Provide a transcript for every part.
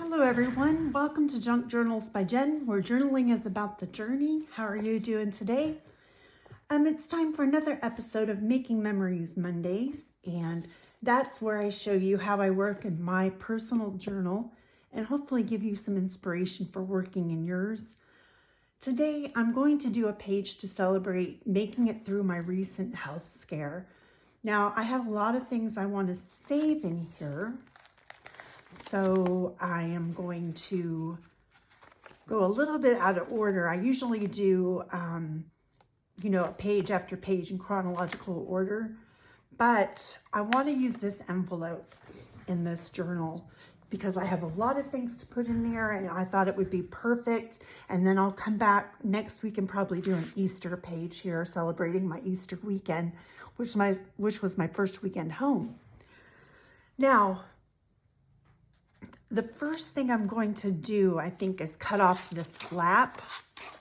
Hello everyone, welcome to Junk Journals by Jen, where journaling is about the journey. How are you doing today? It's time for another episode of Making Memories Mondays, and that's where I show you how I work in my personal journal and hopefully give you some inspiration for working in yours. Today, I'm going to do a page to celebrate making it through my recent health scare. Now, I have a lot of things I want to save in here, so I am going to go a little bit out of order. I usually do, a page after page in chronological order, but I want to use this envelope in this journal because I have a lot of things to put in there and I thought it would be perfect. And then I'll come back next week and probably do an Easter page here celebrating my Easter weekend, which was my first weekend home. Now, the first thing I'm going to do, I think, is cut off this flap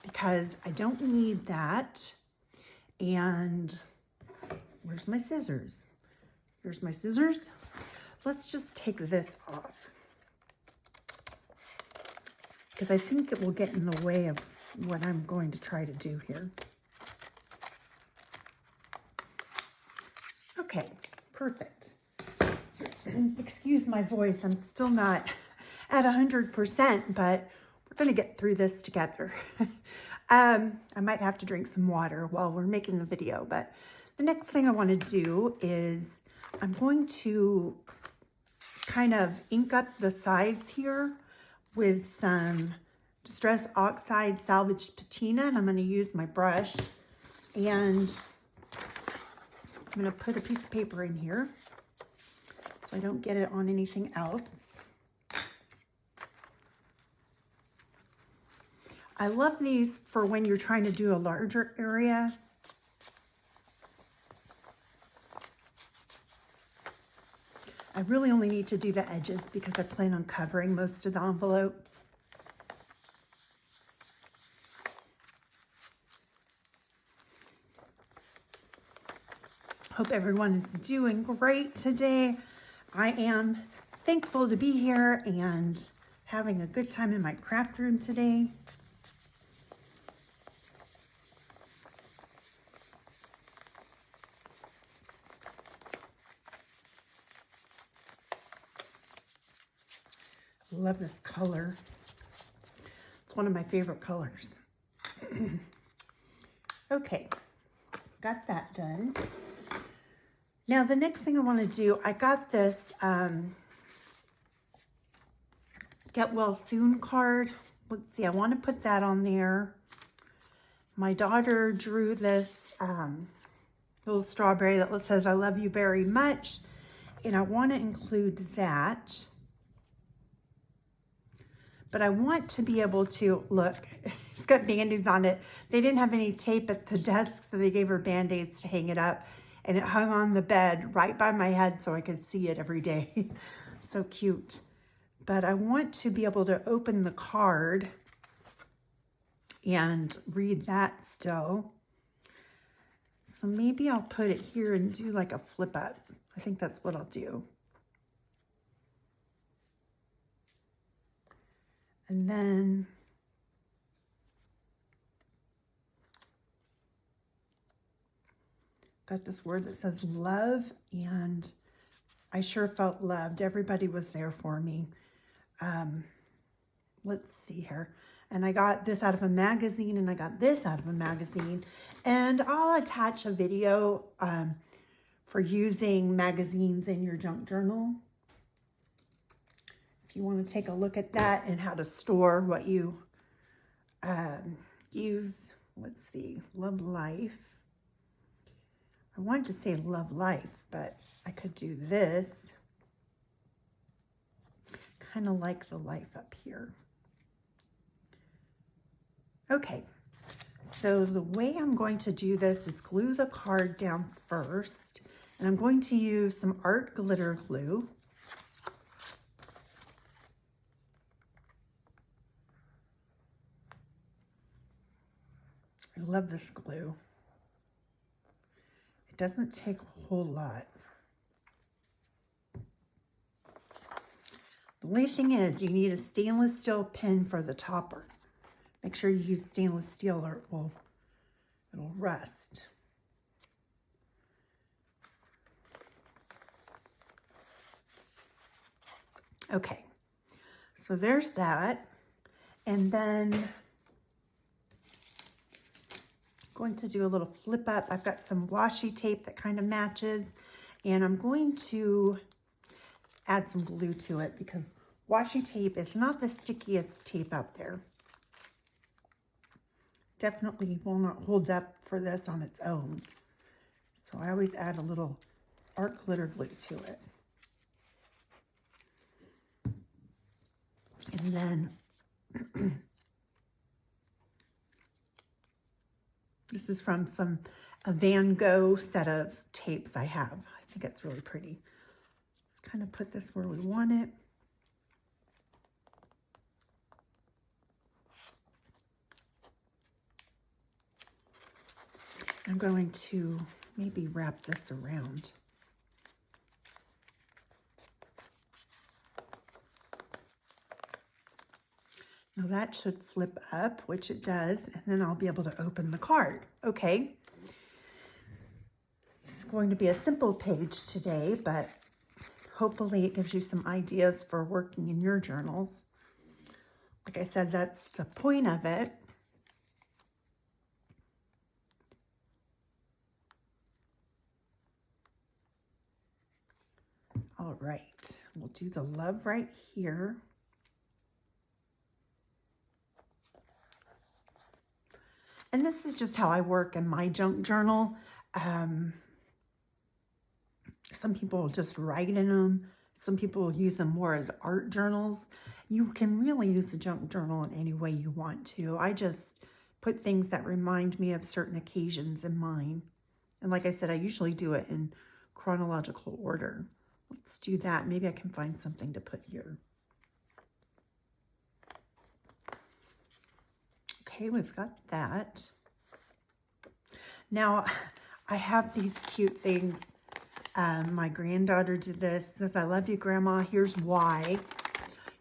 because I don't need that. And where's my scissors? Here's my scissors. Let's just take this off because I think it will get in the way of what I'm going to try to do here. Okay, perfect. Excuse my voice, I'm still not at 100%, but we're going to get through this together. I might have to drink some water while we're making the video, but the next thing I want to do is I'm going to kind of ink up the sides here with some Distress Oxide Salvaged Patina, and I'm going to use my brush, and I'm going to put a piece of paper in here so I don't get it on anything else. I love these for when you're trying to do a larger area. I really only need to do the edges because I plan on covering most of the envelope. Hope everyone is doing great today. I am thankful to be here and having a good time in my craft room today. Love this color. It's one of my favorite colors. Okay, got that done. Now, the next thing I want to do, I got this Get Well Soon card. Let's see, I want to put that on there. My daughter drew this little strawberry that says, "I love you very much." And I want to include that. But I want to be able to, look, it's got Band-Aids on it. They didn't have any tape at the desk, so they gave her Band-Aids to hang it up. And it hung on the bed right by my head so I could see it every day. So cute. But I want to be able to open the card and read that still. So maybe I'll put it here and do like a flip up. I think that's what I'll do. And then got this word that says love, and I sure felt loved. Everybody was there for me. Let's see here. And I got this out of a magazine, and I got this out of a magazine. And I'll attach a video for using magazines in your junk journal. If you want to take a look at that and how to store what you use. Let's see, Love Life. I wanted to say Love Life, but I could do this. Kind of like the life up here. Okay, so the way I'm going to do this is glue the card down first, and I'm going to use some art glitter glue. I love this glue. It doesn't take a whole lot. The Only thing is, you need a stainless steel pen for the topper. Make sure you use stainless steel or it'll rust. Okay, so there's that. And then I'm going to do a little flip up. I've got some washi tape that kind of matches, and I'm going to add some glue to it because washi tape is not the stickiest tape out there. Definitely will not hold up for this on its own. So I always add a little art glitter glue to it. And then this is from a Van Gogh set of tapes I have. I think it's really pretty. Let's kind of put this where we want it. I'm going to maybe wrap this around. Now that should flip up, which it does, and then I'll be able to open the card. Okay. It's going to be a simple page today, but hopefully it gives you some ideas for working in your journals. Like I said, that's the point of it. All right, we'll do the love right here. And this is just how I work in my junk journal. Some people just write in them. Some people use them more as art journals. You can really use a junk journal in any way you want to. I just put things that remind me of certain occasions in mine. And like I said, I usually do it in chronological order. Let's do that. Maybe I can find something to put here. Okay, we've got that. Now, I have these cute things. My granddaughter did this. Says, "I love you, Grandma. Here's why.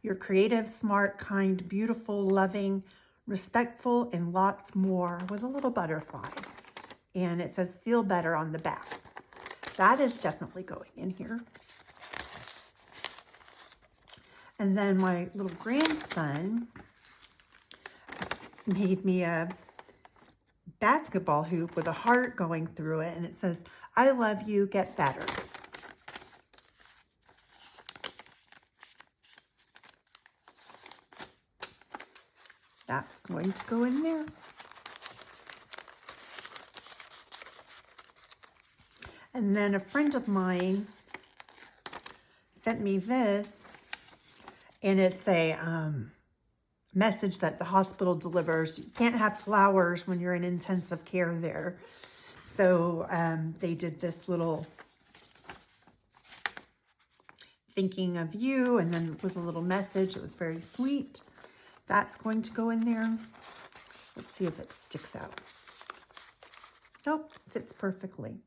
You're creative, smart, kind, beautiful, loving, respectful, and lots more," with a little butterfly. And it says, "Feel better" on the back. That is definitely going in here. And then my little grandson made me a basketball hoop with a heart going through it, and it says, "I love you, get better." That's going to go in there. And then a friend of mine sent me this, and it's a message that the hospital delivers. You can't have flowers when you're in intensive care there. So they did this little thinking of you, and then with a little message. It was very sweet. That's going to go in there. Let's see if it sticks out. Nope, fits perfectly.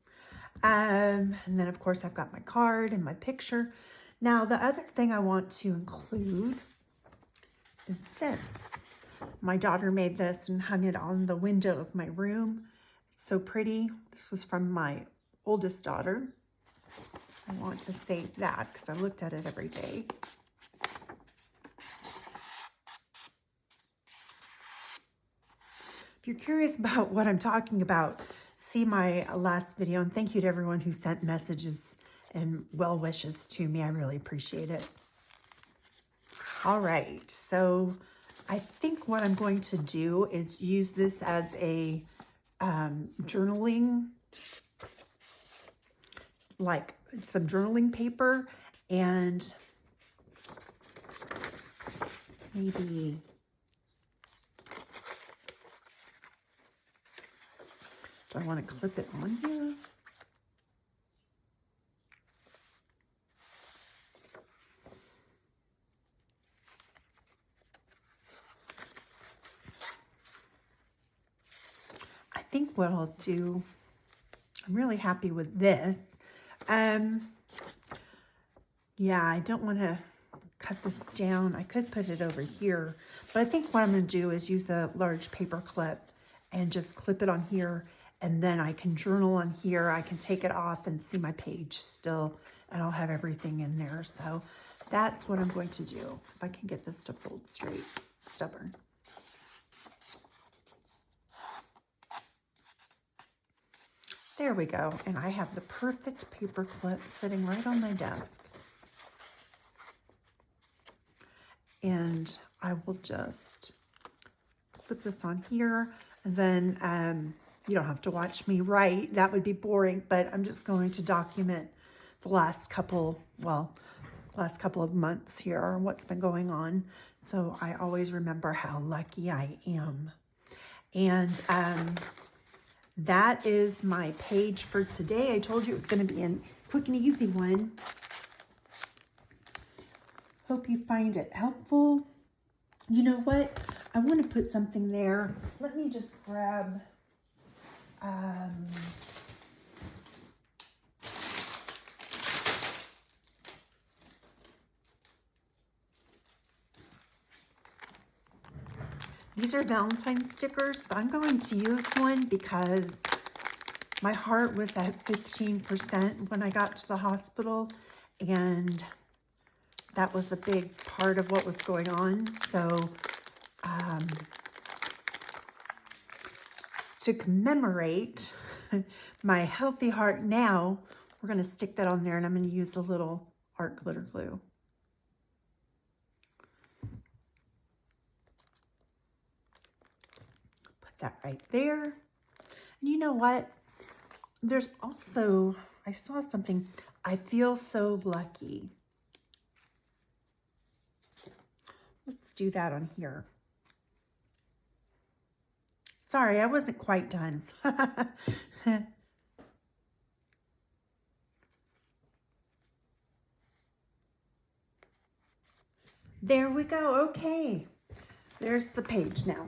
And then of course I've got my card and my picture. Now the other thing I want to include is this. My daughter made this and hung it on the window of my room. It's so pretty. This was from my oldest daughter. I want to save that because I looked at it every day. If you're curious about what I'm talking about, see my last video, and thank you to everyone who sent messages and well wishes to me. I really appreciate it. All right, so I think what I'm going to do is use this as a journaling, like some journaling paper, and maybe do I want to clip it on here? I think what I'll do, I'm really happy with this. Yeah, I don't want to cut this down. I could put it over here, but I think what I'm going to do is use a large paper clip and just clip it on here, and then I can journal on here. I can take it off and see my page still, and I'll have everything in there. So that's what I'm going to do. If I can get this to fold straight. Stubborn. There we go. And I have the perfect paper clip sitting right on my desk. And I will just put this on here. And then you don't have to watch me write. That would be boring, but I'm just going to document the last couple of months here, what's been going on. So I always remember how lucky I am. And that is my page for today. I told you it was going to be a quick and easy one. Hope you find it helpful. You know what? I want to put something there. Let me just grab these are Valentine stickers, but I'm going to use one because my heart was at 15% when I got to the hospital, and that was a big part of what was going on. So to commemorate my healthy heart now, we're going to stick that on there, and I'm going to use a little art glitter glue. Put that right there. And you know what? There's also, I saw something, I feel so lucky. Let's do that on here. Sorry, I wasn't quite done. There we go. Okay. There's the page now.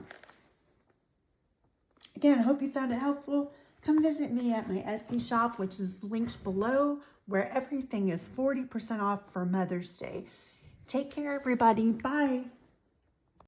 Again, I hope you found it helpful. Come visit me at my Etsy shop, which is linked below, where everything is 40% off for Mother's Day. Take care, everybody. Bye.